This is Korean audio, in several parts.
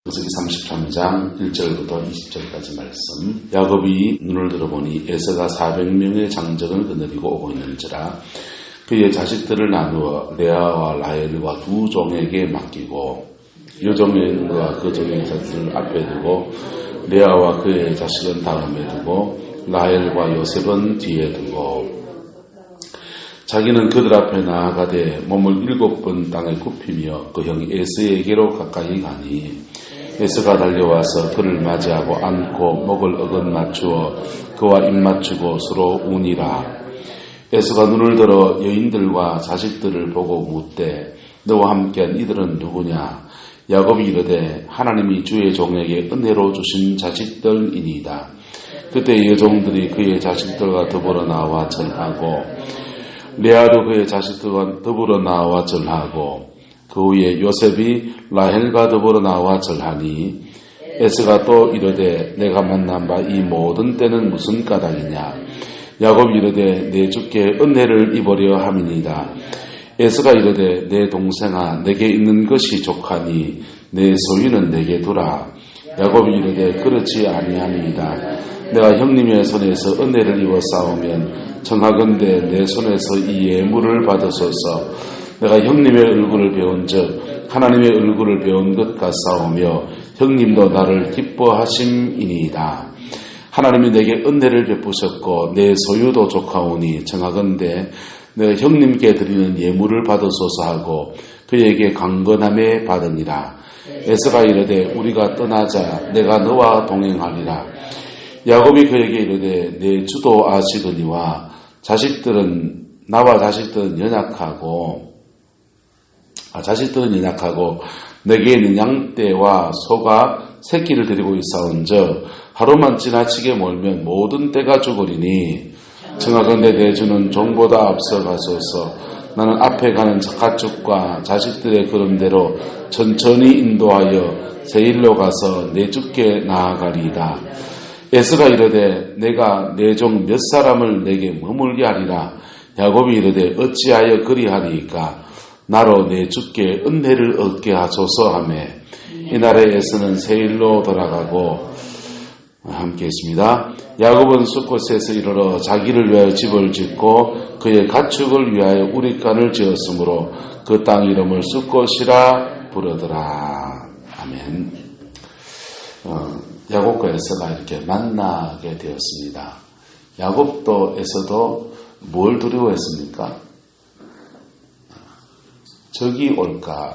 창세기 33장 1절부터 20절까지 말씀. 야곱이 눈을 들어보니 에서가 400명의 장정을 거느리고 오고 있는지라 그의 자식들을 나누어 레아와 라헬과 두 종에게 맡기고 여종과 그 종의 자식을 앞에 두고 레아와 그의 자식은 다음에 두고 라헬과 요셉은 뒤에 두고 자기는 그들 앞에 나아가되 몸을 7번 땅에 굽히며 그 형 에서에게로 가까이 가니 에서가 달려와서 그를 맞이하고 안고 목을 어긋 맞추어 그와 입 맞추고 서로 우니라. 에서가 눈을 들어 여인들과 자식들을 보고 묻되 너와 함께한 이들은 누구냐? 야곱이 이르되 하나님이 주의 종에게 은혜로 주신 자식들이니이다. 그때 여종들이 그의 자식들과 더불어 나와 절하고 레아도 그의 자식들과 더불어 나와 절하고 그 후에 요셉이 라헬과 더불어 나와 절하니 에서가 또 이르되 내가 만난 바 이 모든 때는 무슨 까닭이냐? 야곱이 이르되 내 주께 은혜를 입으려 함이니이다. 에서가 이르되 내 동생아 내게 있는 것이 족하니 내 소유는 내게 두라. 야곱이 이르되 그렇지 아니함이니이다. 내가 형님의 손에서 은혜를 입어 싸우면 청하건대 내 손에서 이 예물을 받으소서. 내가 형님의 얼굴을 배운 즉 하나님의 얼굴을 배운 것 같사오며 형님도 나를 기뻐하심이니이다. 하나님이 내게 은혜를 베푸셨고 내 소유도 족하오니 청하건대 내가 형님께 드리는 예물을 받으소서 하고 그에게 강건함에 받으니라. 에서가 이르되 우리가 떠나자 내가 너와 동행하리라. 야곱이 그에게 이르되 내 주도 아시거니와 나와 자식들은 연약하고 내게 있는 양떼와 소가 새끼를 데리고 있사온즉 하루만 지나치게 몰면 모든 떼가 죽으리니 청하건대 내 주는 종보다 앞서 가소서. 나는 앞에 가는 가축과 자식들의 걸음대로 천천히 인도하여 세일로 가서 내 주께 나아가리이다. 에서가 이르되 내가 내 종 몇 사람을 내게 머물게 하리라. 야곱이 이르되 어찌하여 그리하리이까? 나로 내 주께 은혜를 얻게 하소서 하며 이날에 에서는 세일로 돌아가고 함께 있습니다. 야곱은 숫곳에서 이르러 자기를 위하여 집을 짓고 그의 가축을 위하여 우릿간을 지었으므로 그 땅 이름을 숫곳이라 부르더라. 아멘. 야곱과 에서가 이렇게 만나게 되었습니다. 야곱도 에서도 뭘 두려워했습니까? 적이 올까?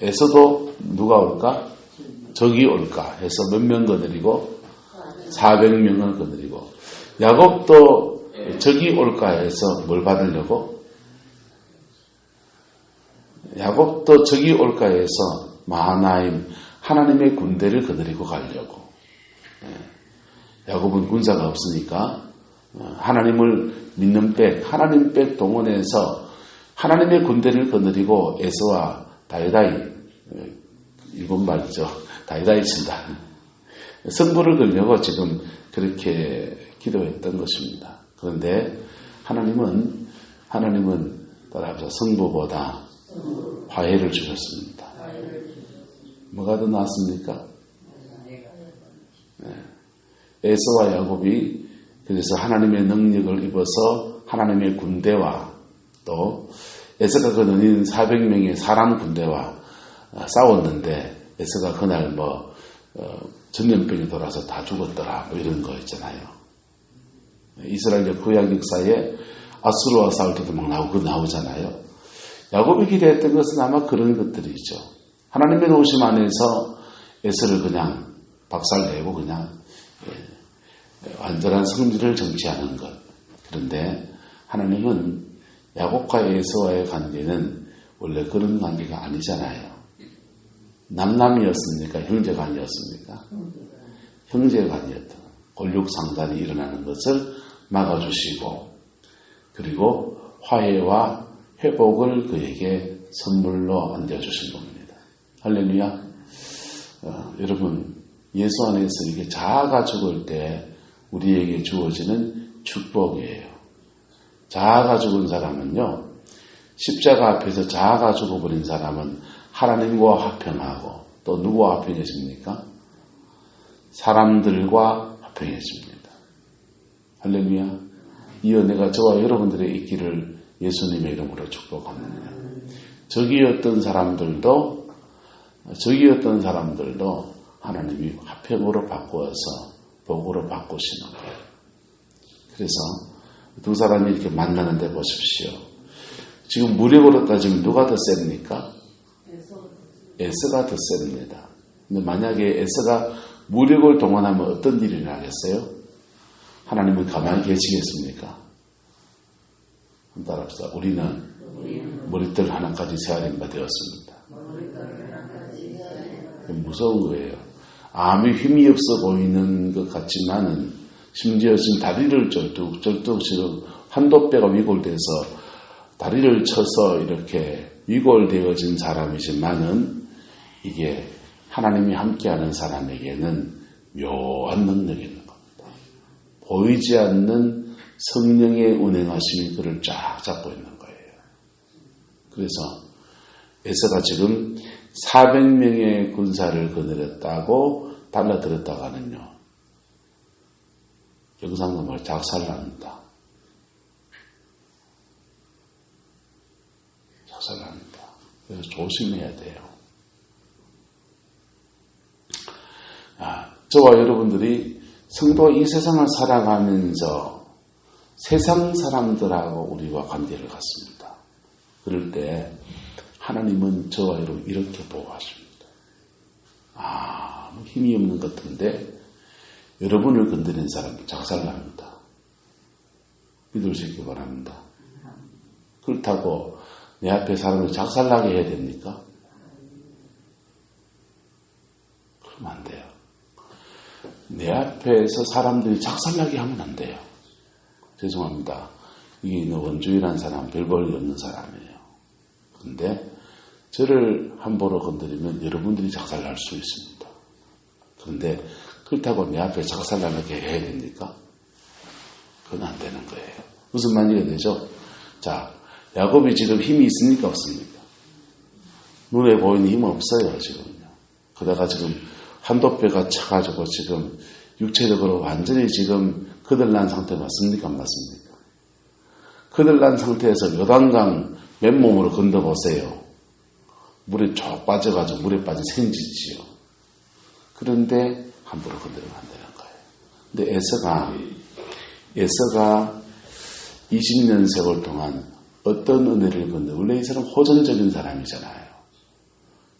에서도 누가 올까? 적이 올까? 해서 몇 명 거느리고 400명을 거느리고 야곱도 적이 올까 해서 뭘 받으려고? 야곱도 적이 올까 해서 마하나임 하나님의 군대를 거느리고 가려고. 야곱은 군사가 없으니까 하나님을 믿는 하나님 백 동원해서 하나님의 군대를 거느리고 에서와 다이다이, 일본 말이죠. 다이다이 친다. 승부를 걸려고 지금 그렇게 기도했던 것입니다. 그런데 하나님은 따라합시다. 승부보다 화해를 주셨습니다. 뭐가 더 나았습니까? 에서와 야곱이 그래서 하나님의 능력을 입어서 하나님의 군대와 또 에서가 거느린 400명의 사람 군대와 싸웠는데 에서가 그날 전염병이 돌아서 다 죽었더라 이런 거 있잖아요. 이스라엘 구약 역사에 아수르와 싸울 때도 막 나오잖아요. 야곱이 기대했던 것은 아마 그런 것들이죠. 하나님의 도우심 안에서 에서를 그냥 박살내고 그냥 완전한 승리를 정치하는 것. 그런데 하나님은 야곱과 에서와의 관계는 원래 그런 관계가 아니잖아요. 남남이었습니까? 형제가 아니었습니까? 형제가 아니었다. 골육상단이 일어나는 것을 막아주시고 그리고 화해와 회복을 그에게 선물로 안겨주신 겁니다. 할렐루야. 여러분 예수 안에서 이게 자아가 죽을 때 우리에게 주어지는 축복이에요. 자아가 죽은 사람은요. 십자가 앞에서 자아가 죽어버린 사람은 하나님과 화평하고 또 또 누구와 화평해집니까? 사람들과 화평해집니다. 할렐루야. 이 은혜가 저와 여러분들의 있기를 예수님의 이름으로 축복합니다. 적이었던 사람들도 하나님이 화평으로 바꾸어서 복으로 바꾸시는 거예요. 그래서 두 사람이 이렇게 만나는데 보십시오. 지금 무력으로 따지면 누가 더 셉니까? 에서가 더 셉니다. 근데 만약에 에서가 무력을 동원하면 어떤 일이 나겠어요? 하나님은 가만히 계시겠습니까? 한번 따라합시다. 우리는 머리털 하나까지 세아린 바 되었습니다. 무서운 거예요. 아무 힘이 없어 보이는 것 같지만은 심지어 지금 다리를 쩔뚝 지금 한도뼈가 위골돼서 다리를 쳐서 이렇게 위골되어진 사람이지만은 이게 하나님이 함께하는 사람에게는 묘한 능력이 있는 겁니다. 보이지 않는 성령의 운행하심이 그를 쫙 잡고 있는 거예요. 그래서 에서가 지금 400명의 군사를 거느렸다고 달라들었다가는요. 영상놈을 작살납니다. 작살납니다. 그래서 조심해야 돼요. 저와 여러분들이 성도가 이 세상을 살아가면서 세상 사람들하고 우리와 관계를 갖습니다. 그럴 때 하나님은 저와 여러분 이렇게 보호하십니다. 힘이 없는 것 같은데 여러분을 건드린 사람은 작살납니다. 믿을 수 있기 바랍니다. 그렇다고 내 앞에 사람을 작살나게 해야 됩니까? 그러면 안 돼요. 내 앞에서 사람들이 작살나게 하면 안 돼요. 죄송합니다. 이게 원주의라는 사람 별 볼일 없는 사람이에요. 그런데 저를 함부로 건드리면 여러분들이 작살날 수 있습니다. 그런데 그렇다고 내 앞에 작살나게 해야 됩니까? 그건 안 되는 거예요. 무슨 말이 되죠? 자, 야곱이 지금 힘이 있습니까? 없습니까? 눈에 보이는 힘은 없어요, 지금요. 그러다가 지금 한도뼈가 차가지고 지금 육체적으로 완전히 지금 거들난 상태 맞습니까? 안 맞습니까? 거들난 상태에서 요단강 맨몸으로 건너보세요. 물에 쭉 빠져가지고 물에 빠져 생지지요. 그런데 함부로 건드리면 안 되는 거예요. 근데 에서가 20년 세월 동안 어떤 은혜를 건너, 원래 이 사람 호전적인 사람이잖아요.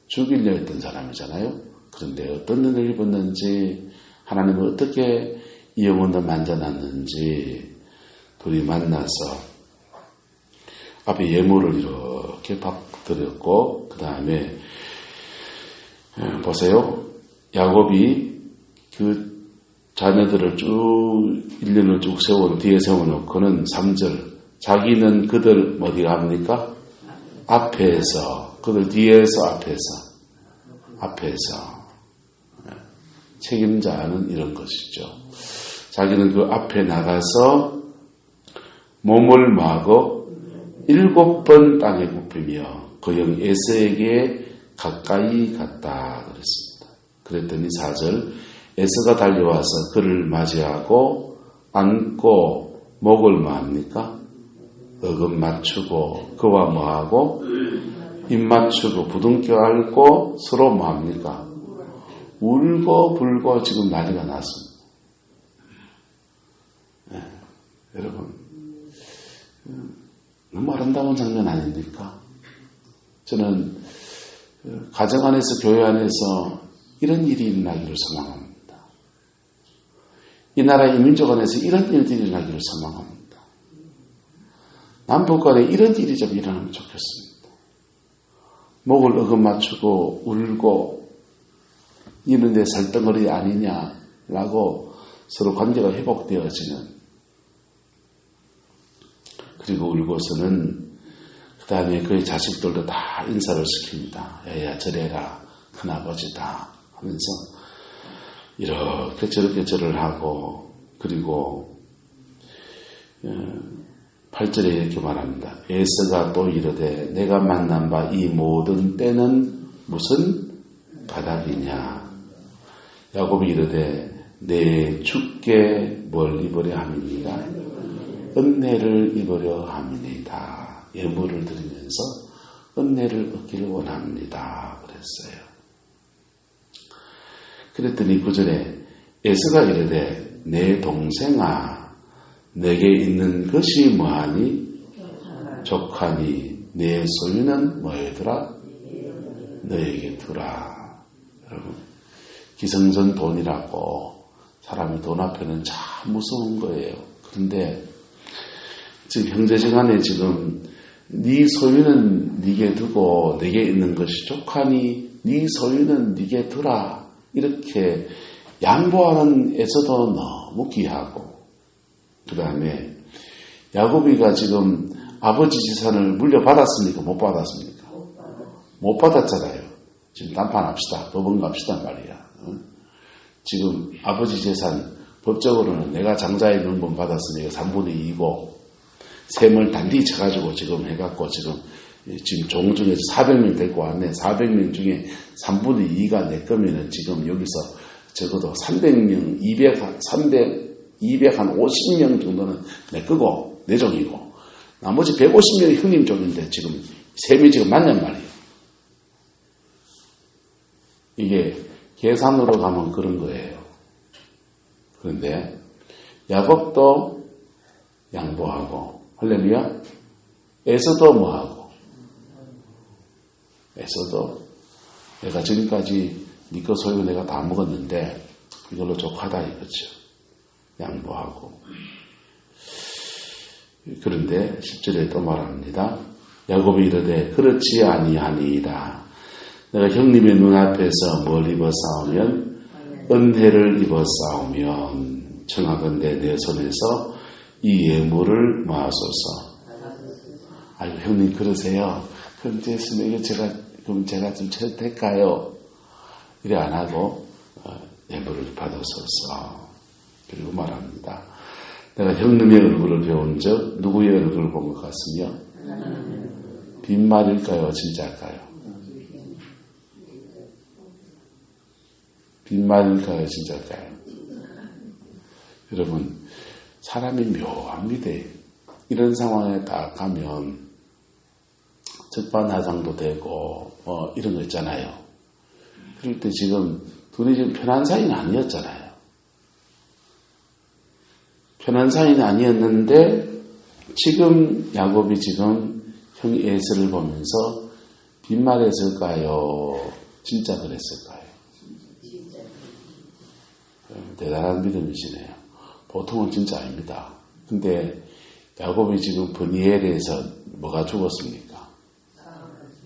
죽이려 했던 사람이잖아요. 그런데 어떤 은혜를 입었는지, 하나님은 어떻게 이 영혼을 만져놨는지, 둘이 만나서 앞에 예물을 이렇게 드렸고, 그 다음에 보세요. 야곱이 그 자녀들을 쭉 1년을 쭉 뒤에 세워놓고는 3절 자기는 그들 어디가 합니까? 앞에서, 그들 뒤에서 앞에서 책임자는 이런 것이죠. 자기는 그 앞에 나가서 몸을 마고 7번 땅에 굽히며 그 형 에서에게 가까이 갔다 그랬습니다. 그랬더니 4절 에서가 달려와서 그를 맞이하고 안고 목을 뭐합니까? 어금 맞추고 그와 뭐하고 입 맞추고 부둥켜 안고 서로 뭐합니까? 울고 불고 지금 난리가 났습니다. 네, 여러분 너무 아름다운 장면 아닙니까? 저는 가정 안에서 교회 안에서 이런 일이 일어나기를 소망합니다. 이 나라 이민족 안에서 이런 일들이 일어나기를 소망합니다. 남북 간에 이런 일이 좀 일어나면 좋겠습니다. 목을 어금 맞추고 울고 이는 내 살덩어리 아니냐라고 서로 관계가 회복되어지는, 그리고 울고서는 그 다음에 그의 자식들도 다 인사를 시킵니다. 야야 저래라 큰아버지다 하면서 이렇게 저렇게 절을 하고, 그리고 8절에 이렇게 말합니다. 에서가 또 이르되 내가 만난 바 이 모든 때는 무슨 바닥이냐. 야곱이 이르되 내 주께 뭘 입으려 함이니까 은혜를 입으려 함이니이다. 예물을 드리면서 은혜를 얻기를 원합니다. 그랬어요. 그랬더니 9절에 에서가 이르되 내 동생아 내게 있는 것이 뭐하니? 족하니 내 소유는 뭐이더라? 너에게 두라. 여러분, 기성전 돈이라고 사람이 돈 앞에는 참 무서운 거예요. 그런데 지금 형제지간에 지금 네 소유는 네게 두고 내게 있는 것이 족하니 네 소유는 네게 두라. 이렇게 양보하는 에서도 너무 귀하고, 그 다음에 야곱이가 지금 아버지 재산을 물려받았습니까? 못 받았습니까? 못 받았잖아요. 지금 단판합시다. 법원 갑시다 말이야. 지금 아버지 재산 법적으로는 내가 장자의 명분 받았으니까 3분의 2고 셈을 단디 쳐가지고 지금 해갖고 지금 종 중에서 400명 데리고 왔네. 400명 중에 3분의 2가 내 거면은 지금 여기서 적어도 300명, 250명 정도는 내 거고, 내 종이고, 나머지 150명이 형님 종인데 지금 셈이 지금 맞냔 말이에요. 이게 계산으로 가면 그런 거예요. 그런데 야곱도 양보하고, 할렐루야, 에서도 뭐하고, 에서도 내가 지금까지 네 거 소유 내가 다 먹었는데 이걸로 족하다 이거죠. 양보하고. 그런데 10절에 또 말합니다. 야곱이 이르되 그렇지 아니하니이다. 내가 형님의 눈앞에서 뭘 입어 싸우면 은혜를 입어 싸우면 청하건대 내 손에서 이 예물을 모아소서. 아이고 형님 그러세요. 그럼 됐으면 그럼 제가 좀 쳐도 될까요? 이래 안 하고 예물을 받아소서. 그리고 말합니다. 내가 형님의 얼굴을 배운 적 누구의 얼굴을 본 것 같으며 빈말일까요? 진짜일까요? 빈말일까요? 진짜일까요? 여러분, 사람이 묘합니다. 이런 상황에 딱 가면 적반하장도 되고 이런 거 있잖아요. 그럴 때 지금 둘이 지금 편한 사이는 아니었잖아요. 편한 사이는 아니었는데 지금 야곱이 지금 형 에서를 보면서 빈말했을까요? 진짜 그랬을까요? 대단한 믿음이시네요. 보통은 진짜 아닙니다. 근데 야곱이 지금 브니엘에서 뭐가 죽었습니까?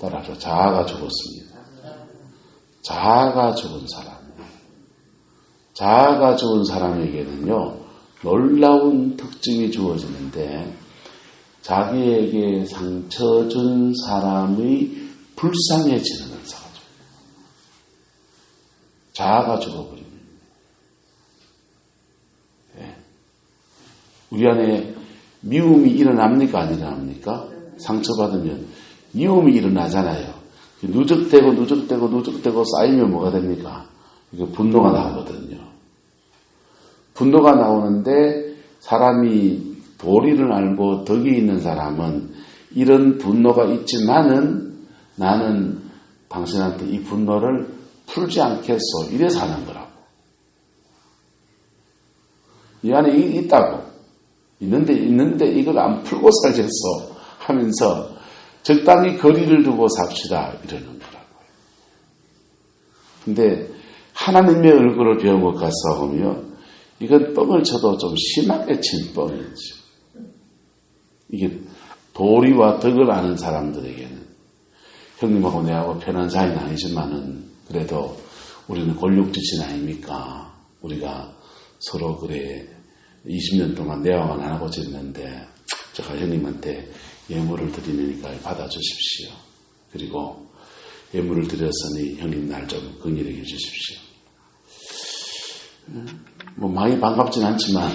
따라서 자아가 죽었습니다. 자아가 죽은 사람. 자아가 죽은 사람에게는요, 놀라운 특징이 주어지는데, 자기에게 상처 준 사람의 불쌍해지는 은사가 줍니다. 자아가 죽어버립니다. 네. 우리 안에 미움이 일어납니까? 안 일어납니까? 상처받으면 미움이 일어나잖아요. 누적되고 쌓이면 뭐가 됩니까? 이게 분노가 나오거든요. 분노가 나오는데 사람이 도리를 알고 덕이 있는 사람은 이런 분노가 있지만은 나는 당신한테 이 분노를 풀지 않겠소. 이래서 하는 거라고. 이 안에 있다고. 있는데 이걸 안 풀고 살겠소 하면서 적당히 거리를 두고 삽시다 이러는 거라고요. 근데 하나님의 얼굴을 배운 것 같아 보면 이건 뻥을 쳐도 좀 심하게 친 뻥이지. 이게 도리와 덕을 아는 사람들에게는 형님하고 내하고 편한 사이는 아니지만은 그래도 우리는 권력지신 아닙니까? 우리가 서로 그래 20년 동안 내화만 안 하고 지냈는데 제가 형님한테 예물을 드리니까 받아주십시오. 그리고 예물을 드렸으니 형님 날 좀 긍휼히 해주십시오. 뭐 많이 반갑진 않지만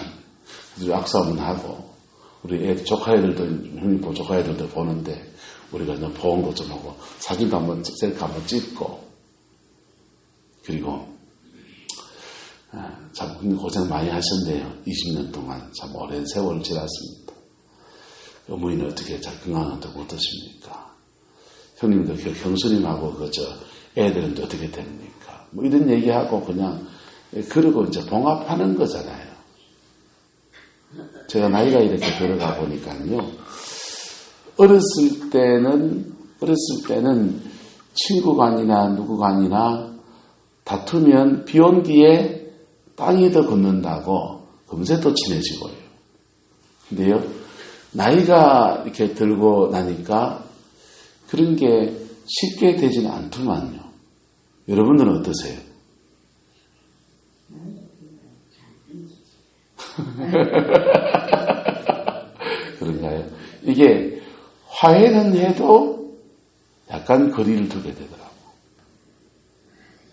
악수하면 하고 우리 조카애들도 형님 조카애들도 보는데 우리가 좀 보온 것 좀 하고 사진도 한번 셀카 한번 찍고 그리고 참 고생 많이 하셨네요. 20년 동안 참 오랜 세월을 지났습니다. 어머니는 어떻게 잘 건강하다고 어떠십니까? 형님도 형수님하고 애들은 어떻게 됩니까? 뭐 이런 얘기하고 그냥 그러고 이제 봉합하는 거잖아요. 제가 나이가 이렇게 들어가 보니까요. 어렸을 때는 친구 간이나 누구 간이나 다투면 비 온 뒤에 땅이 더 걷는다고 금세 또 친해지고요. 근데요, 나이가 이렇게 들고 나니까 그런 게 쉽게 되지는 않더만요. 여러분들은 어떠세요? 그런가요? 이게 화해는 해도 약간 거리를 두게 되더라고.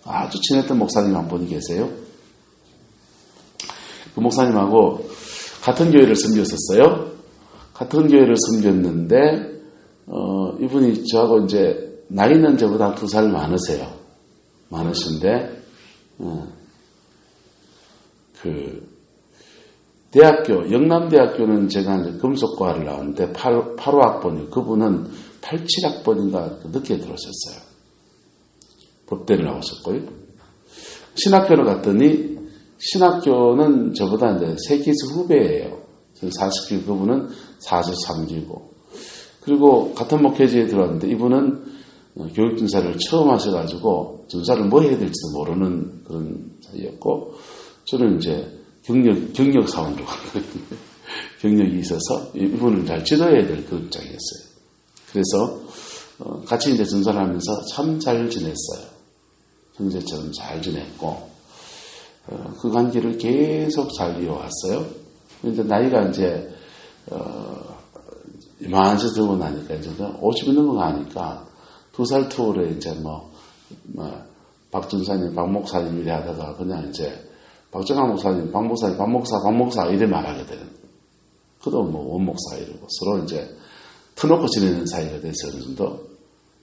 아주 친했던 목사님 한 분이 계세요. 그 목사님하고 같은 교회를 섬겼었어요. 같은 교회를 섬겼는데 이분이 저하고 이제 나이는 저보다 2살 많으세요. 많으신데 대학교, 영남대학교는 제가 이제 금속과를 나왔는데 85학번이고 그분은 87학번인가 늦게 들어오셨어요. 법대를 나오셨고요. 신학교를 갔더니 신학교는 저보다 이제 3기수 후배예요. 40기, 그분은 43기고. 그리고 같은 목회지에 들어왔는데 이분은 교육준사를 처음 하셔가지고 준사를 뭐 해야 될지도 모르는 그런 사이였고, 저는 이제 경력 사원으로 갔거든요. 경력이 있어서 이분을 잘 지도해야 될 그 입장이었어요. 그래서 같이 이제 전사를 하면서 참 잘 지냈어요. 형제처럼 잘 지냈고 그 관계를 계속 잘 이어왔어요. 그런데 나이가 이제 이만해서 들고 나니까 이제 50이 넘어가니까 2살 터울에 이제 박 전사님, 박 목사님 이래 하다가 그냥 이제 박정환 목사님, 박 목사님, 박 목사 이래 말하게 되는. 그도 원 목사 이러고 서로 이제 터놓고 지내는 사이가 돼서 어느 정도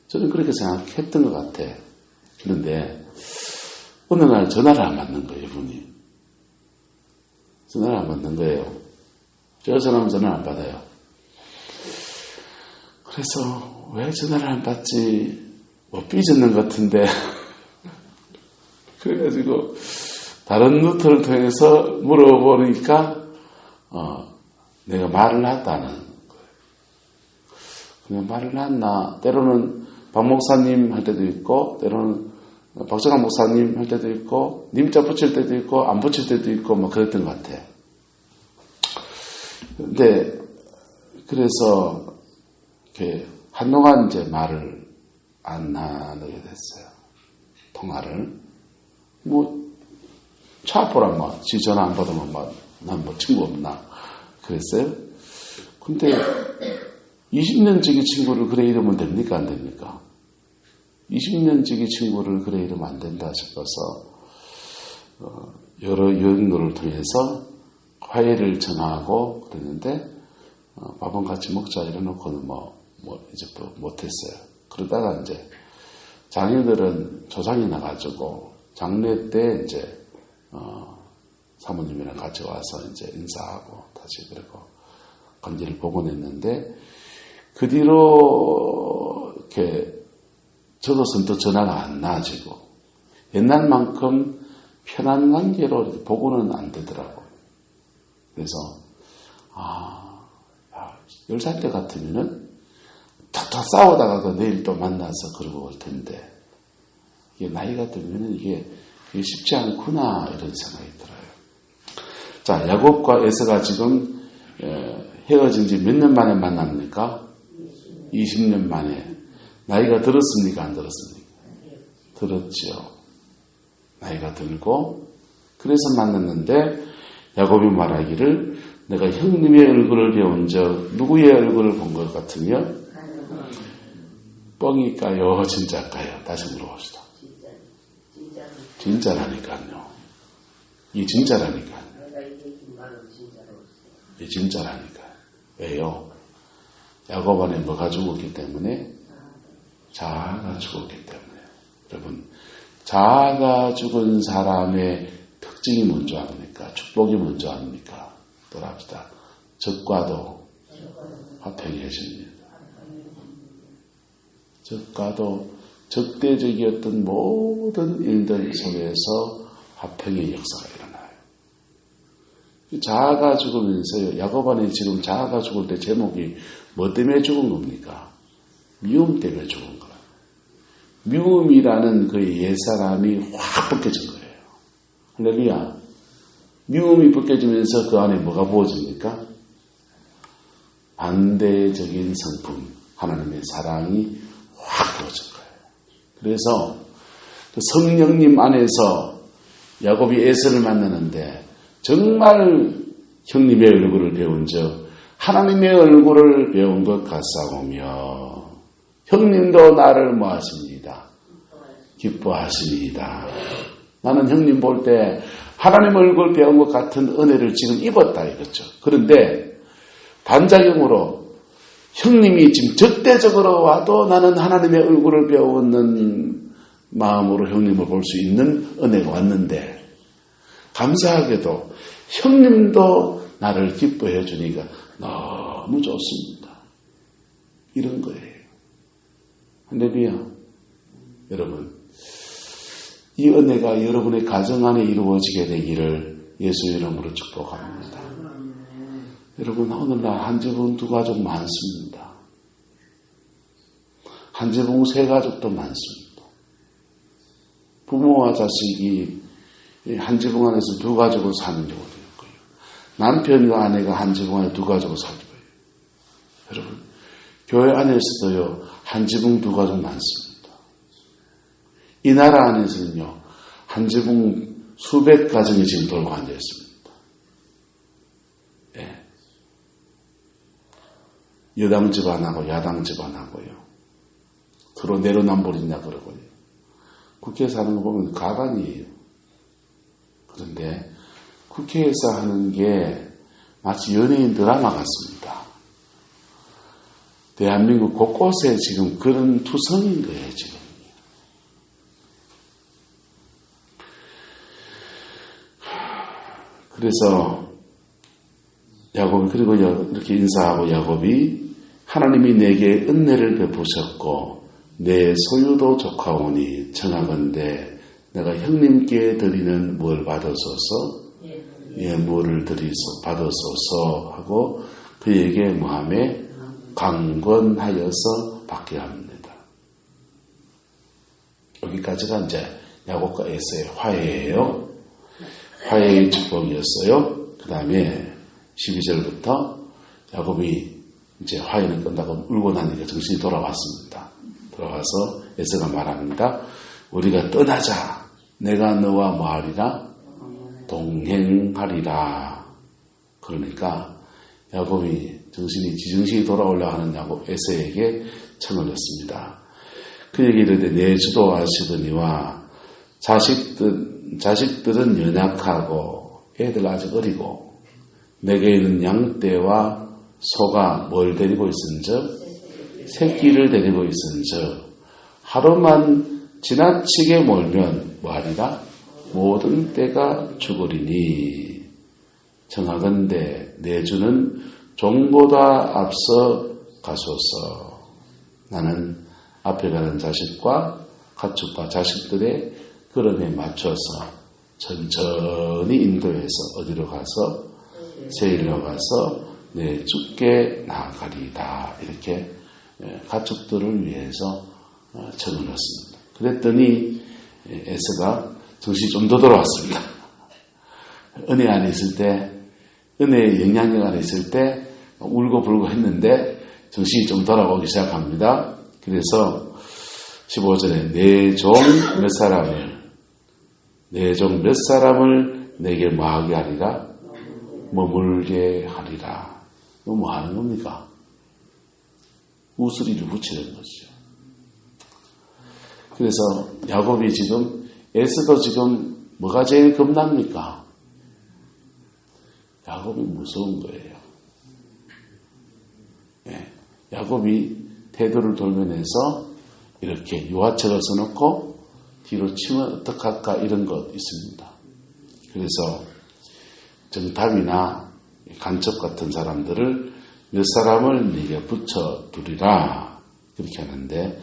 저는 그렇게 생각했던 것 같아. 그런데 어느 날 전화를 안 받는 거예요, 이분이. 전화를 안 받는 거예요. 제가 전화하면 전화를 안 받아요. 그래서 왜 전화를 안 받지? 삐졌는 것 같은데. 그래가지고 다른 루트를 통해서 물어보니까 내가 말을 했다는 거예요. 그냥 말을 했나? 때로는 박 목사님 할 때도 있고, 때로는 박정환 목사님 할 때도 있고, 님자 붙일 때도 있고, 안 붙일 때도 있고, 그랬던 것 같아요. 근데 그래서 이렇게 한동안 이제 말을 안 나누게 됐어요. 통화를. 차 앞보라 지 전화 안 받으면 난 친구 없나 그랬어요. 근데 20년지기 친구를 그래 이러면 됩니까? 안 됩니까? 20년지기 친구를 그래 이러면 안 된다 싶어서 여러 여행로를 통해서 화해를 전하고 그랬는데 밥은 같이 먹자 이래놓고는 이제 못했어요. 그러다가 이제 자녀들은 조상이 나가지고 장례 때 이제 사모님이랑 같이 와서 이제 인사하고 다시 그리고 관계를 복원했는데 그 뒤로 이렇게 저도 선뜻 전화가 안 나아지고 옛날만큼 편한 관계로 이렇게 복원은 안 되더라고요. 그래서 10살 때 같으면은 탁탁 싸우다가 내일 또 만나서 그러고 올 텐데 이게 나이가 들면은 이게 쉽지 않구나 이런 생각이 들어요. 자, 야곱과 에서가 지금 헤어진 지 몇 년 만에 만납니까? 20년 만에. 나이가 들었습니까? 안 들었습니까? 들었죠. 나이가 들고 그래서 만났는데 야곱이 말하기를 내가 형님의 얼굴을 배운 적 누구의 얼굴을 본 것 같으며 뻥일까요? 진짜일까요? 다시 물어봅시다. 진짜라니까요. 이게 진짜라니까요. 이게 진짜라니까요. 왜요? 야곱 안에 뭐가 죽었기 때문에? 자아가 죽었기 때문에. 여러분, 자아가 죽은 사람의 특징이 뭔지 압니까? 축복이 뭔지 압니까? 또합시다. 적과도 화평해집니다. 적과도 적대적이었던 모든 일들 속에서 화평의 역사가 일어나요. 자아가 죽으면서요. 야곱 안에 지금 자아가 죽을 때 제목이 뭐 때문에 죽은 겁니까? 미움 때문에 죽은 거예요. 미움이라는 그 옛사람이 확 벗겨진 거예요. 할렐루야. 미움이 벗겨지면서 그 안에 뭐가 부어집니까? 반대적인 성품, 하나님의 사랑이 확 부어진 거예요. 그래서 그 성령님 안에서 야곱이 에서를 만나는데 정말 형님의 얼굴을 배운 적 하나님의 얼굴을 배운 것 같사오며 형님도 나를 뭐하십니다? 기뻐하십니다. 나는 형님 볼 때 하나님 얼굴 배운 것 같은 은혜를 지금 입었다 이거죠. 그런데 반작용으로 형님이 지금 적대적으로 와도 나는 하나님의 얼굴을 배우는 마음으로 형님을 볼 수 있는 은혜가 왔는데 감사하게도 형님도 나를 기뻐해 주니까 너무 좋습니다. 이런 거예요. 할렐루야. 여러분, 이 은혜가 여러분의 가정 안에 이루어지게 되기를 예수 이름으로 축복합니다. 여러분, 오늘날 한지붕 두 가족 많습니다. 한지붕 세 가족도 많습니다. 부모와 자식이 한지붕 안에서 두 가족을 사는 경우도 있고요. 남편과 아내가 한지붕 안에 두 가족을 살고요. 여러분, 교회 안에서도요, 한지붕 두 가족 많습니다. 이 나라 안에서는요, 한지붕 수백 가정이 지금 돌고 앉아 있습니다. 예. 여당 집안하고 야당 집안하고요. 서로 내로남불이냐 그러고요. 국회에 사는 거 보면 가관이에요. 그런데 국회에서 하는 게 마치 연예인 드라마 같습니다. 대한민국 곳곳에 지금 그런 투성인 거예요, 지금. 그래서 야곱이 그리고 이렇게 인사하고 야곱이 하나님이 내게 은혜를 베푸셨고 내 소유도 좋아오니 청하건대 내가 형님께 드리는 뭘 받으소서 예물을 받으소서 하고 그에게 뭐하매 강권하여서 받게 합니다. 여기까지가 이제 야곱과 에서의 화해예요. 화해의 축복이었어요. 그 다음에 12절부터 야곱이 이제 화해는 끝나고 울고 나니까 정신이 돌아왔습니다. 돌아와서 에서가 말합니다. 우리가 떠나자. 내가 너와 뭐하리라? 동행하리라. 그러니까 야곱이 지정신이 돌아오려 하는 야곱 에서에게 청을 했습니다. 그에게 이르되 내 주도 아시더니와 자식들은 연약하고 애들 아직 어리고 내게 있는 양떼와 소가 뭘 데리고 있은즉 새끼를 데리고 있은즉 하루만 지나치게 몰면 뭐하리라? 모든 때가 죽으리니 청하건대 내 주는 종보다 앞서 가소서. 나는 앞에 가는 자식과 가축과 자식들의 걸음에 맞춰서 천천히 인도해서 어디로 가서 세일로 가서 내 주께 나아가리다. 이렇게 가축들을 위해서 적어놨습니다. 그랬더니 에서가 정신이 좀 더 돌아왔습니다. 은혜 안에 있을 때, 은혜의 영향력 안에 있을 때 울고불고 했는데 정신이 좀 돌아오기 시작합니다. 그래서 15절에 내 종 몇 사람을 내게 뭐하게 하리라? 머물게 하리라. 이거 뭐 하는 겁니까? 우스리를 붙이는 거죠. 그래서 야곱이 지금 에서도 지금 뭐가 제일 겁납니까? 야곱이 무서운 거예요. 예, 야곱이 태도를 돌면서 이렇게 유화책을 써놓고 뒤로 치면 어떡할까 이런 것 있습니다. 그래서 정탐이나 간첩 같은 사람들을 몇 사람을 네게 붙여두리라 그렇게 하는데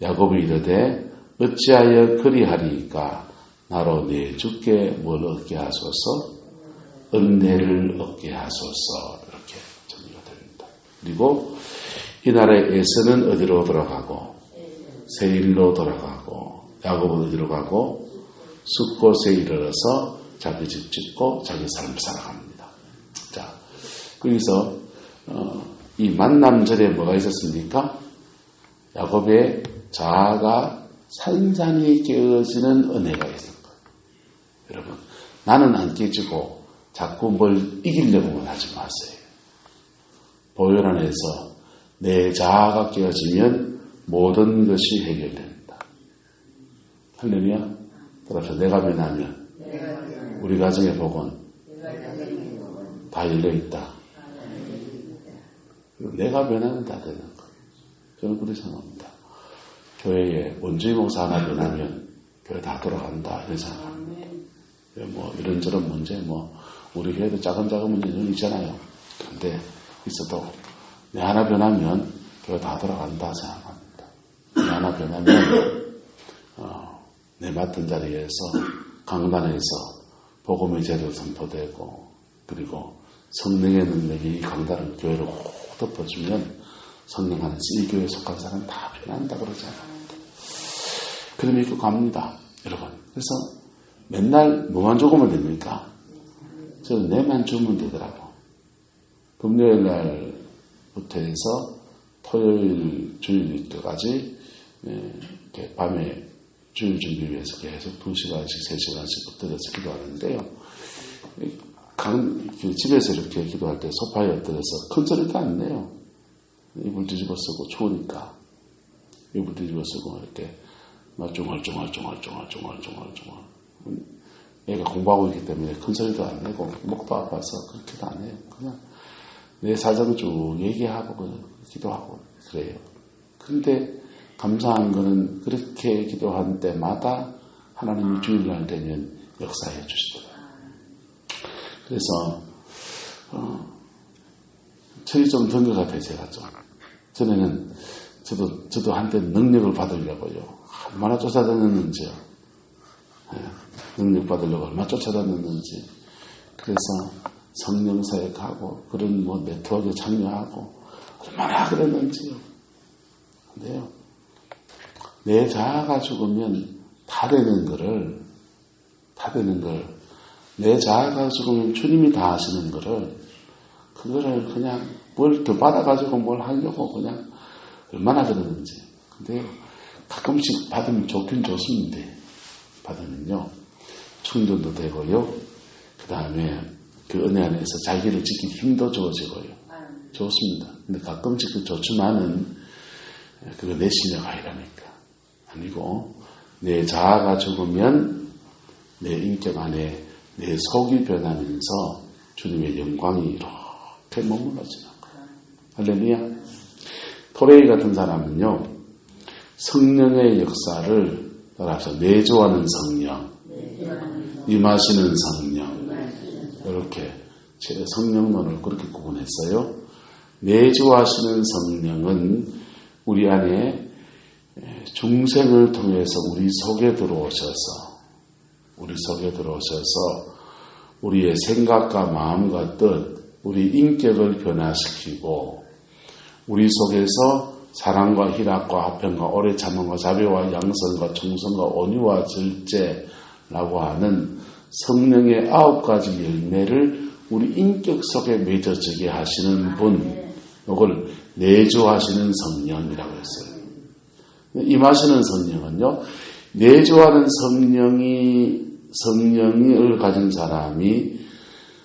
야곱이 이르되 어찌하여 그리하리이까 나로 내 주께 뭘 얻게 하소서 은혜를 얻게 하소서 이렇게 정리가 됩니다. 그리고 이날에 에서는 어디로 돌아가고 세일로 돌아가고 야곱은 어디로 가고 숫곳에 이르러서 자기 집 짓고 자기 삶을 살아갑니다. 자, 거기서 이 만남절에 뭐가 있었습니까? 야곱의 자아가 산산이 깨어지는 은혜가 있는 거예요. 여러분, 나는 안 깨지고 자꾸 뭘 이기려고만 하지 마세요. 보혈 안에서 내 자아가 깨어지면 모든 것이 해결됩니다. 할렐루야. 따라서 내가 변하면 우리 가정의 복은 다 열려있다. 내가 변하면 다 되는 거예요. 저는 그렇게 생각합니다. 교회에 원주의 목사 하나 변하면 교회 다 돌아간다 이런 생각합니다. 뭐 이런저런 문제 우리 교회도 작은 문제는 있잖아요. 그런데 있어도 내 하나 변하면 교회 다 돌아간다 생각합니다. 내 하나 변하면 내 맡은 자리에서 강단에서 복음의 제도 선포되고 그리고 성령의 능력이 이 강단을 교회로 훅 덮어주면 성령 안에서 이 교회에 속한 사람은 다 변한다 그러잖아요. 그럼 믿고 갑니다. 여러분. 그래서 맨날 뭐만 죽으면 됩니까? 저는 내만 죽으면 되더라고. 금요일 날부터 해서 토요일 주일 때까지 이렇게 밤에 주일 준비 위해서 계속 2시간씩 3시간씩 엎드려서 기도하는데요. 집에서 이렇게 기도할 때 소파에 엎드려서 큰 소리도 안 내요. 이불 뒤집어 쓰고 추우니까 이불 뒤집어 쓰고 이렇게 막 중얼중얼 애가 공부하고 있기 때문에 큰 소리도 안 내고 목도 아파서 그렇게도 안 해요. 그냥 내 사정 쭉 얘기하고 기도하고 그래요. 그런데 감사한 거는 그렇게 기도한 때마다 하나님이 주일날 되면 역사해 주시더라고요. 그래서 철이 좀 든 것 같아요. 제가 좀 전에는 저도 한때 능력을 받으려고요. 얼마나 쫓아다녔는지요. 능력 받으려고 얼마나 쫓아다녔는지. 그래서 성령 사역하고 그런 네트워크에 참여하고 얼마나 그랬는지요. 근데요, 내 자아가 죽으면 다 되는 걸, 내 자아가 죽으면 주님이 다 하시는 거를, 그거를 그냥 뭘 더 받아가지고 뭘 하려고 그냥 얼마나 그러는지. 근데 가끔씩 받으면 좋긴 좋습니다. 받으면요. 충전도 되고요. 그 다음에 그 은혜 안에서 자기를 지키기 힘도 좋아지고요. 좋습니다. 근데 가끔씩 좋지만은 그거 내 신뢰가 아니라니까. 아니고 내 자아가 죽으면 내 인격 안에 내 속이 변하면서 주님의 영광이 이렇게 머물러지는 거예요. 할렐루야. 토레이 같은 사람은요, 성령의 역사를 따라서 내조하는 성령, 임하시는 성령, 이렇게 성령론을 그렇게 구분했어요. 내조하시는 성령은 우리 안에 중생을 통해서 우리 속에 들어오셔서 우리의 생각과 마음과 뜻, 우리 인격을 변화시키고 우리 속에서 사랑과 희락과 화평과 오래 참음과 자비와 양선과 충성과 온유와 절제라고 하는 성령의 9가지 열매를 우리 인격 속에 맺어지게 하시는 분, 이걸 내조하시는 성령이라고 했어요. 임하시는 성령은요, 내조하는 성령을 가진 사람이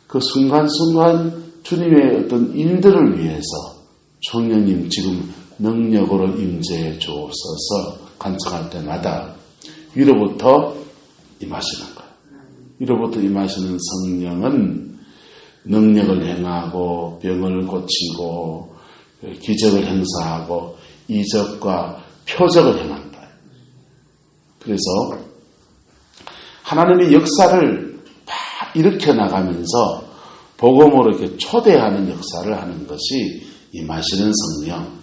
그 순간순간 주님의 어떤 일들을 위해서 성령님 지금 능력으로 임재해 주옵소서 간청할 때마다 위로부터 임하시는 거예요. 위로부터 임하시는 성령은 능력을 행하고 병을 고치고 기적을 행사하고 이적과 표적을 행한다. 그래서 하나님의 역사를 일으켜 나가면서 복음으로 이렇게 초대하는 역사를 하는 것이 임하시는 성령.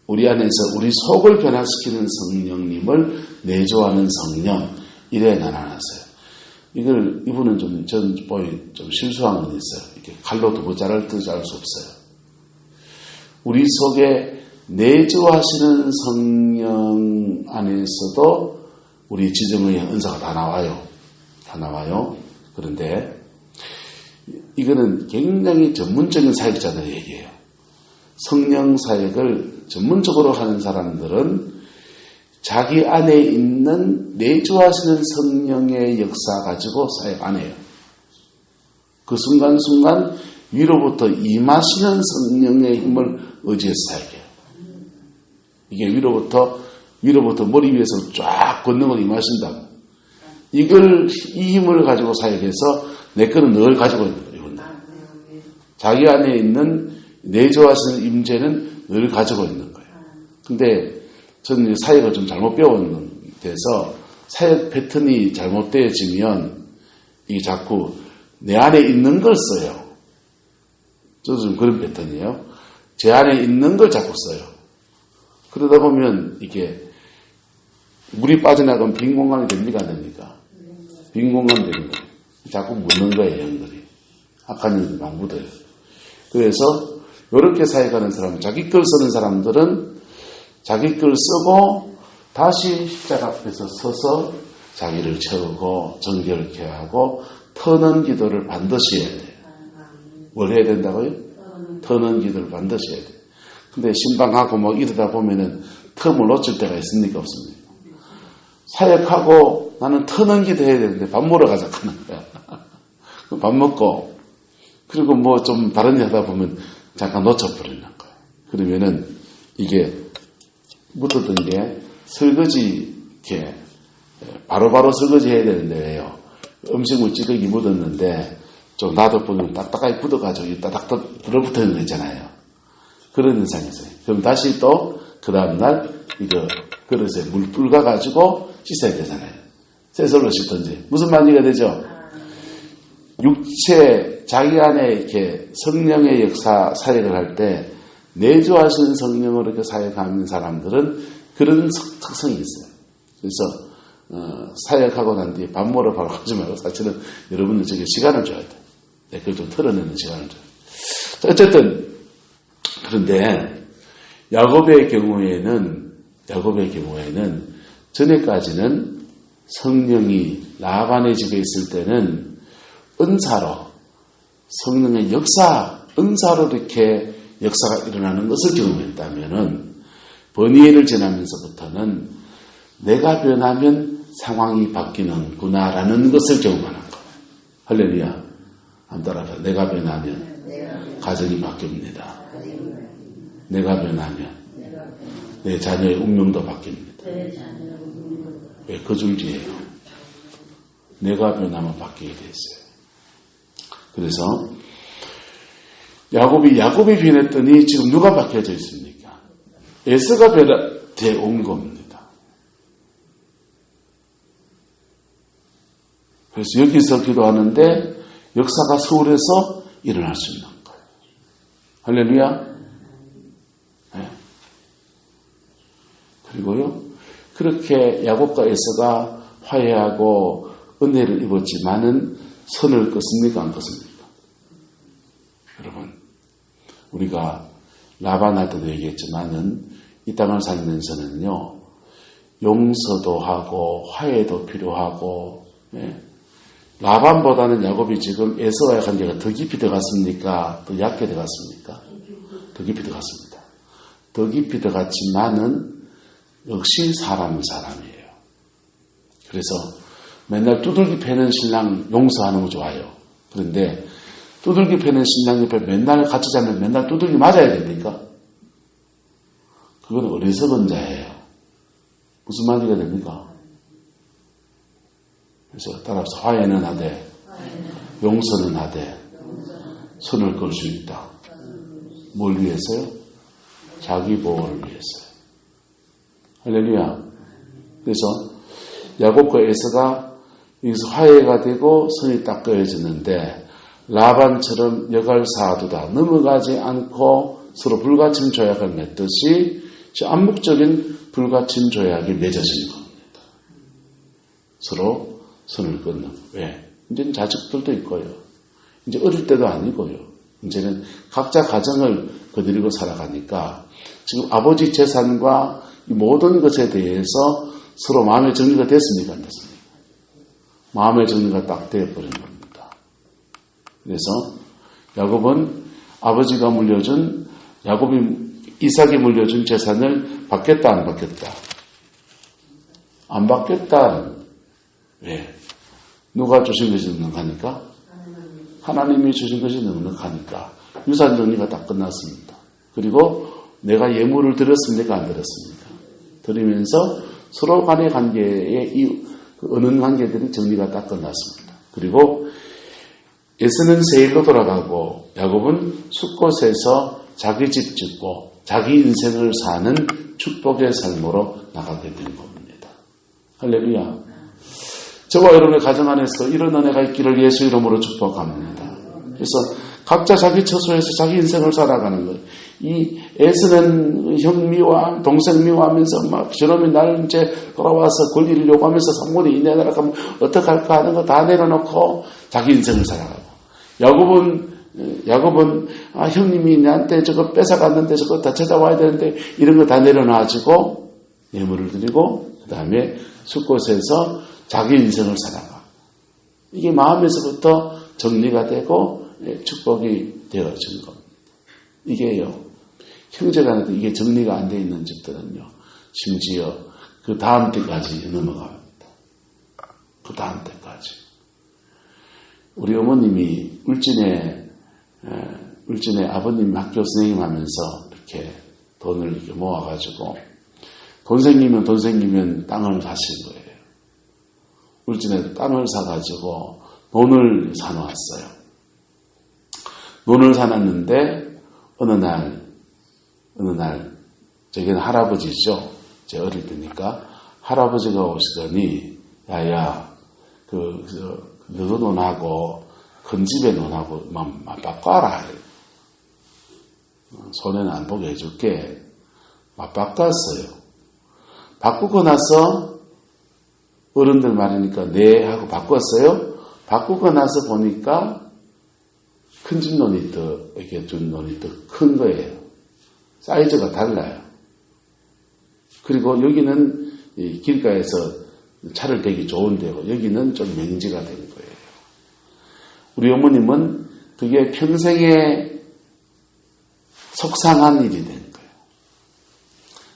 우리 안에서 우리 속을 변화시키는 성령님을 내조하는 성령. 이래 나눠놨어요. 이분은 좀 실수한 건 있어요. 이렇게 칼로 두고 자를 듯이 알 수 없어요. 우리 속에 내조하시는 성령 안에서도 우리 지정의 은사가 다 나와요. 그런데 이거는 굉장히 전문적인 사역자들의 얘기예요. 성령 사역을 전문적으로 하는 사람들은 자기 안에 있는 내주하시는 성령의 역사 가지고 사역 안 해요. 그 순간순간 위로부터 임하시는 성령의 힘을 의지해서 사역해요. 이게 위로부터 머리 위에서 쫙 걷는 걸 임하신다고. 이 힘을 가지고 사역해서 내 거는 늘 가지고 있는 거예요. 자기 안에 있는 내조하시는 임재는 늘 가지고 있는 거예요. 근데 저는 사역을 좀 잘못 배운 데서 사역 패턴이 잘못되어지면 이게 자꾸 내 안에 있는 걸 써요. 저도 좀 그런 패턴이에요. 제 안에 있는 걸 자꾸 써요. 그러다 보면 이게 물이 빠져나가면 빈 공간이 됩니까? 안 됩니까? 빈 공간이 되는 거예요. 자꾸 묻는 거예요, 형들이. 악한 일이 막 묻어요. 그래서 이렇게 사역하는 사람, 자기 걸 쓰는 사람들은 자기 걸 쓰고 다시 십자가 앞에서 서서 자기를 채우고 정결케 하고 터는 기도를 반드시 해야 돼요. 뭘 해야 된다고요? 터는 기도를 반드시 해야 돼요. 근데 신방하고 뭐 이러다 보면은 텀을 놓칠 때가 있습니까? 없습니까? 사역하고 나는 터는 기도 해야 되는데 밥 먹으러 가자 하는 거야. 밥 먹고 그리고 뭐 좀 다른 일 하다 보면 잠깐 놓쳐버리는 거예요. 그러면은 이게 묻었던 게 설거지 이렇게 바로바로 설거지 해야 되는데 왜요? 음식물 찌꺼기 묻었는데 좀 놔둬보면 딱딱하게 굳어가지고 딱딱 들어붙어 있는 거 있잖아요. 그런 현상이 있어요. 그럼 다시 또 그 다음날 이거 그릇에 물 불가가지고 씻어야 되잖아요. 새솔로 씻든지. 무슨 말이가 되죠? 육체, 자기 안에 이렇게 성령의 역사 사역을 할 때 내주하신 성령으로 이렇게 사역하는 사람들은 그런 특성이 있어요. 그래서 사역하고 난 뒤에 밥 먹으러 바로 가지 말고 사실은 여러분들 저게 시간을 줘야 돼요. 네, 그걸 좀 털어내는 시간을 줘요. 어쨌든 그런데 야곱의 경우에는 전에까지는 성령이 라반의 집에 있을 때는 은사로 성령의 은사로 이렇게 역사가 일어나는 것을 경험했다면은 버니엘을 지나면서부터는 내가 변하면 상황이 바뀌는구나라는 것을 경험하는 거예요. 할렐루야. 한번 따라서 내가 변하면 가정이 바뀝니다. 내가 변하면 내 자녀의 운명도 바뀝니다. 왜 그 줄지예요. 내가 변하면 바뀌게 돼 있어요. 그래서 야곱이 변했더니 지금 누가 바뀌어져 있습니까? 에서가 변화돼 온 겁니다. 그래서 여기서 기도하는데 역사가 서울에서 일어날 수 있는 거예요. 할렐루야. 네. 그리고요, 그렇게 야곱과 에서가 화해하고 은혜를 입었지만은 선을 껐습니까? 안 껐습니까? 여러분, 우리가 라반할 때도 얘기했지만은 이 땅을 살면서는요, 용서도 하고 화해도 필요하고, 예. 라반보다는 야곱이 지금 에서와의 관계가 더 깊이 들어갔습니까? 더 얕게 들어갔습니까? 더 깊이 들어갔습니다. 더 깊이 들어갔지만은 역시 사람이에요. 그래서 맨날 두들기 패는 신랑 용서하는 거 좋아요. 그런데 두들기 패는 신랑 옆에 맨날 같이 자면 맨날 두들기 맞아야 됩니까? 그건 어리석은 자예요. 무슨 말이가 됩니까? 그래서 따라서 화해는 하되 용서는 하되 선을 걸 수 있다. 뭘 위해서요? 자기 보호를 위해서요. 할렐루야. 그래서 야곱과 에서가 여기서 화해가 되고 선이 딱 그어지는데 라반처럼 여갈사하두다 넘어가지 않고 서로 불가침 조약을 맺듯이 암묵적인 불가침 조약이 맺어진 겁니다. 서로 선을 끊는. 왜? 이제는 자식들도 있고요. 이제 어릴 때도 아니고요. 이제는 각자 가정을 거느리고 살아가니까 지금 아버지 재산과 이 모든 것에 대해서 서로 마음의 정리가 됐습니까? 안 됐습니까? 마음의 정리가 딱 되어버린 겁니다. 그래서 야곱은 아버지가 물려준 이삭이 물려준 재산을 받겠다 안 받겠다? 안 받겠다. 왜? 누가 주신 것이 넉넉하니까? 하나님이 주신 것이 넉넉하니까 유산 정리가 다 끝났습니다. 그리고 내가 예물을 드렸습니까? 안 드렸습니까? 드리면서 서로 간의 관계에 어느 관계들이 정리가 딱 끝났습니다. 그리고 에서는 세일로 돌아가고 야곱은 숫곳에서 자기 집 짓고 자기 인생을 사는 축복의 삶으로 나가게 된 겁니다. 할렐루야. 저와 여러분의 가정 안에서 이런 은혜가 있기를 예수 이름으로 축복합니다. 그래서 각자 자기 처소에서 자기 인생을 살아가는 거예요. 이 에서는 형 미워함, 동생 미워하면서 막 저놈이 나를 이제 돌아와서 권리를 요구하면서 3분의 2 내놔라 하면 어떡할까 하는 거 다 내려놓고 자기 인생을 살아가고 야곱은 형님이 나한테 저거 뺏어갔는데 저거 다 찾아와야 되는데 이런 거 다 내려놔가지고 예물을 드리고 그 다음에 숫곳에서 자기 인생을 살아가. 이게 마음에서부터 정리가 되고 축복이 되어진 겁니다. 이게요. 형제간에도 이게 정리가 안 되어 있는 집들은요. 심지어 그 다음 때까지 넘어갑니다. 그 다음 때까지. 우리 어머님이 울진에 아버님 학교 선생님 하면서 이렇게 돈을 이렇게 모아가지고 돈 생기면 땅을 사신 거예요. 울진에 땅을 사가지고 논을 사놓았어요. 논을 사놨는데 어느 날 저기는 할아버지죠. 제 어릴 때니까 할아버지가 오시더니 야야 너도 논하고 큰 집에 논하고 맞바꿔라. 손해는 안 보게 해줄게. 맞바꿨어요. 바꾸고 나서 어른들 말이니까 네 하고 바꿨어요. 바꾸고 나서 보니까 큰 집 논이 이렇게 준 논이 더 큰 거예요. 사이즈가 달라요. 그리고 여기는 이 길가에서 차를 대기 좋은 데고 여기는 좀 명지가 된 거예요. 우리 어머님은 그게 평생에 속상한 일이 된 거예요.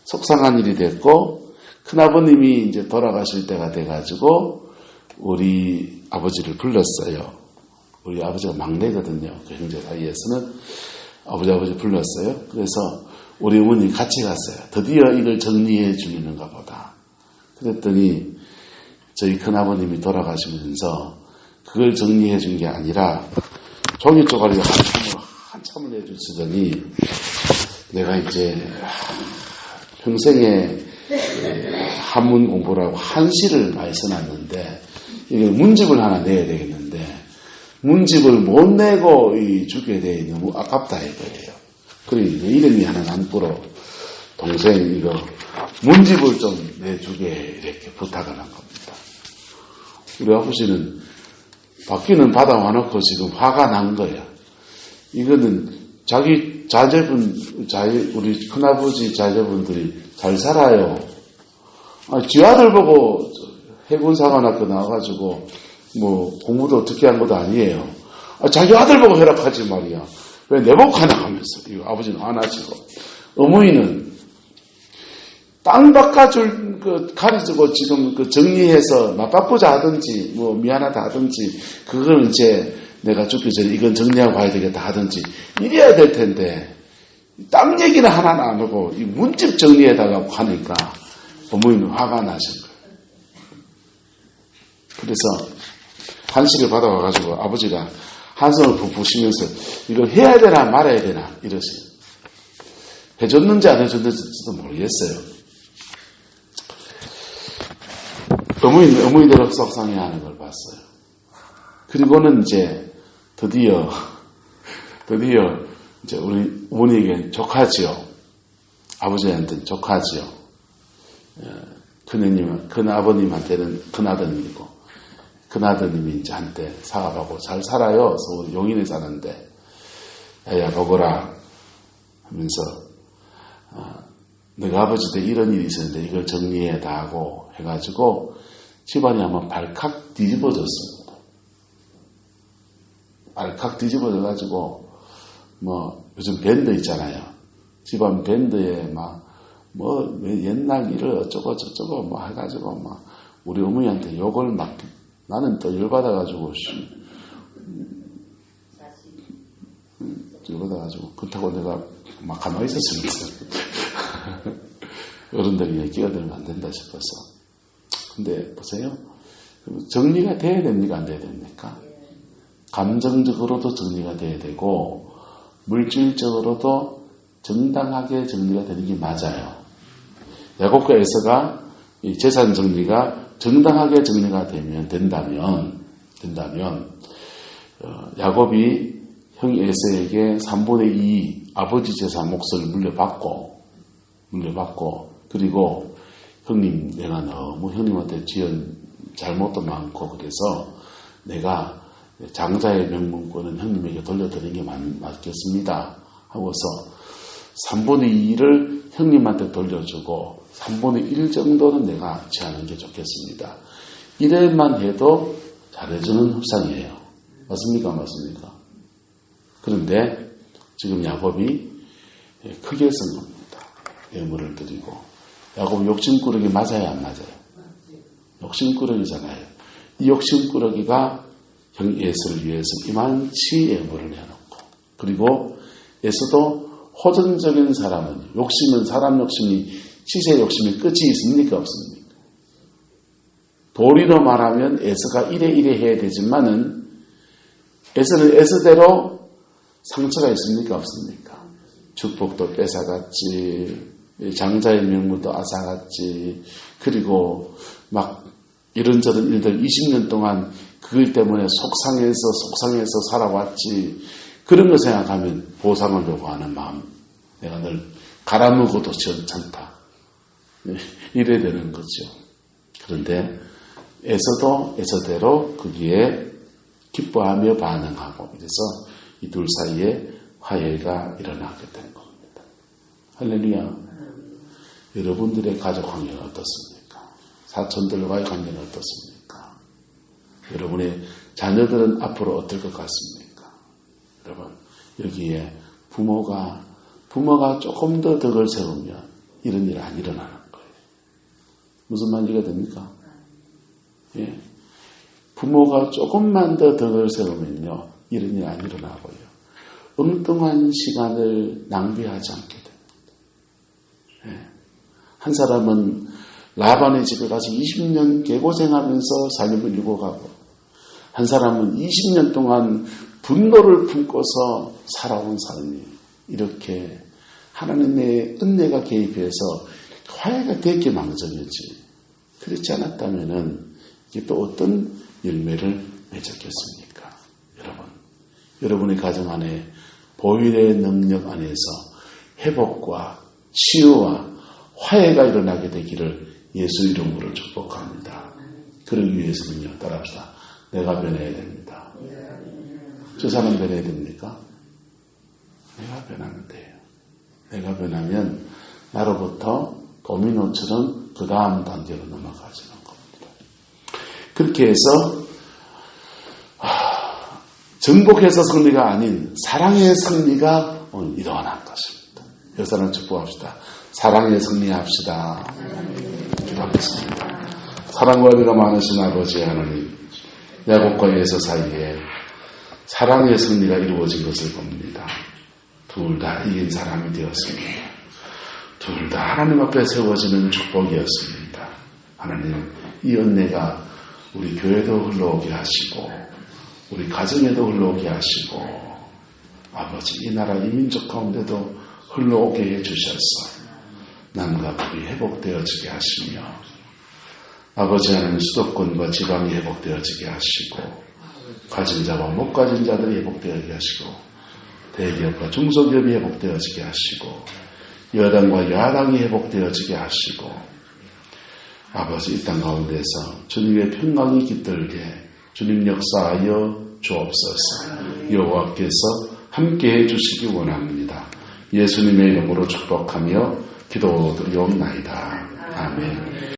속상한 일이 됐고 큰아버님이 이제 돌아가실 때가 돼가지고 우리 아버지를 불렀어요. 우리 아버지가 막내거든요. 그 형제 사이에서는 아버지 불렀어요. 그래서 우리 어머니 같이 갔어요. 드디어 이걸 정리해 주는가 보다. 그랬더니 저희 큰아버님이 돌아가시면서 그걸 정리해 준 게 아니라 종이 쪼가리를 한참을 내주시더니 내가 이제 평생에 한문 공부를 하고 한시를 많이 써놨는데 이게 문집을 하나 내야 되겠는데 문집을 못 내고 주게 돼 너무 아깝다 이거예요. 그러니 이름이 하나 남고로 동생 이거 문집을 좀 내주게 이렇게 부탁을 한 겁니다. 우리 아버지는 받기는 받아와놓고 지금 화가 난 거야. 이거는 자기 우리 큰아버지 자제분들이 잘 살아요. 지 아들 보고 해군사관학교 나와가지고 뭐 공부도 어떻게 한 것도 아니에요. 자기 아들 보고 허락하지 말이야. 왜 내복 하나 하면서 이거 아버지는 안 하시고 어머니는 땅 바꿔줄 가르치고 지금 정리해서 맞바꾸자 하든지 뭐 미안하다 하든지 그걸 이제 내가 죽기 전에 이건 정리하고 가야 되겠다 하든지 이래야 될 텐데 땅 얘기는 하나는 안 하고 이 문집 정리에다가 하니까 어머니는 화가 나신 거예요. 그래서 한식을 받아와가지고 아버지가 한성을 푹푹 쉬면서 이걸 해야 되나 말아야 되나 이러세요. 해줬는지 안 해줬는지도 모르겠어요. 어머니대로 속상해하는 걸 봤어요. 그리고는 이제 드디어 이제 우리 어머니에게 조카지요. 아버지한테는 조카지요. 큰아버님한테는 큰아드님이고, 큰아드님이 이제 한테 사업하고 잘 살아요. 서울 용인에 사는데, 야, 보거라. 하면서, 너가 아버지 때 이런 일이 있었는데 이걸 정리해 다 하고 해가지고 집안이 아마 발칵 뒤집어졌습니다. 발칵 뒤집어져가지고, 요즘 밴드 있잖아요. 집안 밴드에 옛날 일을 어쩌고 해가지고 우리 어머니한테 욕을 나는 또 열받아가지고, 열받아가지고, 그렇다고 내가 가만히 있었습니다. 어른들이 끼어들면 안 된다 싶어서. 근데 보세요. 정리가 돼야 됩니까? 안 돼야 됩니까? 감정적으로도 정리가 돼야 되고, 물질적으로도 정당하게 정리가 되는 게 맞아요. 야곱과 에서가 이 재산 정리가 정당하게 정리가 된다면, 야곱이 형 에서에게 3분의 2 아버지 재산 몫을 물려받고, 그리고 형님, 내가 너무 형님한테 지은 잘못도 많고, 그래서 내가 장자의 명문권은 형님에게 돌려드리는 게 맞겠습니다 하고서 3분의 2를 형님한테 돌려주고 3분의 1 정도는 내가 취하는 게 좋겠습니다. 이래만 해도 잘해주는 흡상이에요. 맞습니까? 그런데 지금 야곱이 크게 쓴 겁니다. 예물을 드리고. 야곱이 욕심꾸러기 맞아요, 안 맞아요? 욕심꾸러기잖아요. 이 욕심꾸러기가 형 에서를 위해서 이만치 예물을 해놓고, 그리고 에서도 호전적인 사람은, 사람 욕심이, 지세 욕심이 끝이 있습니까? 없습니까? 도리로 말하면 에서가 이래 해야 되지만은, 에서는 에서대로 상처가 있습니까? 없습니까? 축복도 뺏어갔지, 장자의 명물도 앗아갔지, 그리고 이런저런 일들 20년 동안 그것 때문에 속상해서 살아왔지. 그런 거 생각하면 보상을 요구하는 마음. 내가 늘 갈아먹어도 괜찮다. 이래야 되는 거죠. 그런데 에서도 에서대로 거기에 기뻐하며 반응하고, 이래서 이 둘 사이에 화해가 일어나게 된 겁니다. 할렐루야. 여러분들의 가족 관계는 어떻습니까? 사촌들과의 관계는 어떻습니까? 여러분의 자녀들은 앞으로 어떨 것 같습니까? 여러분, 여기에 부모가 조금 더 덕을 세우면 이런 일 안 일어나는 거예요. 무슨 말 이해가 됩니까? 예. 부모가 조금만 더 덕을 세우면요, 이런 일 안 일어나고요. 엉뚱한 시간을 낭비하지 않게 됩니다. 예. 한 사람은 라반의 집에 가서 20년 개고생하면서 삶을 이루고 가고, 한 사람은 20년 동안 분노를 품고서 살아온 삶이 이렇게 하나님의 은혜가 개입해서 화해가 됐기 망정이지. 그렇지 않았다면은 이게 또 어떤 열매를 맺었겠습니까? 여러분의 가정 안에 보혈의 능력 안에서 회복과 치유와 화해가 일어나게 되기를 예수 이름으로 축복합니다. 그러기 위해서는요, 따라합시다. 내가 변해야 됩니다. 저 사람 변해야 됩니까? 내가 변하면 돼요. 내가 변하면 나로부터 도미노처럼 그 다음 단계로 넘어가지는 겁니다. 그렇게 해서 정복해서 승리가 아닌 사랑의 승리가 오늘 일어난 것입니다. 여러분을 축복합시다. 사랑의 승리합시다. 기도하겠습니다. 사랑과 은혜가 많으신 아버지 하나님, 야곱과 에서 사이에 사랑의 승리가 이루어진 것을 봅니다. 둘 다 이긴 사람이 되었습니다. 둘 다 하나님 앞에 세워지는 축복이었습니다. 하나님, 이 은혜가 우리 교회도 흘러오게 하시고 우리 가정에도 흘러오게 하시고 아버지, 이 나라 이 민족 가운데도 흘러오게 해주셔서 남과 북이 회복되어지게 하시며 아버지 하나님 수도권과 지방이 회복되어지게 하시고 가진 자와 못 가진 자들이 회복되어지게 하시고 대기업과 중소기업이 회복되어지게 하시고 여당과 야당이 회복되어지게 하시고 아버지 이 땅 가운데서 주님의 평강이 깃들게 주님 역사하여 주옵소서. 여호와께서 함께해 주시기 원합니다. 예수님의 이름으로 축복하며 기도드리옵나이다. 아멘.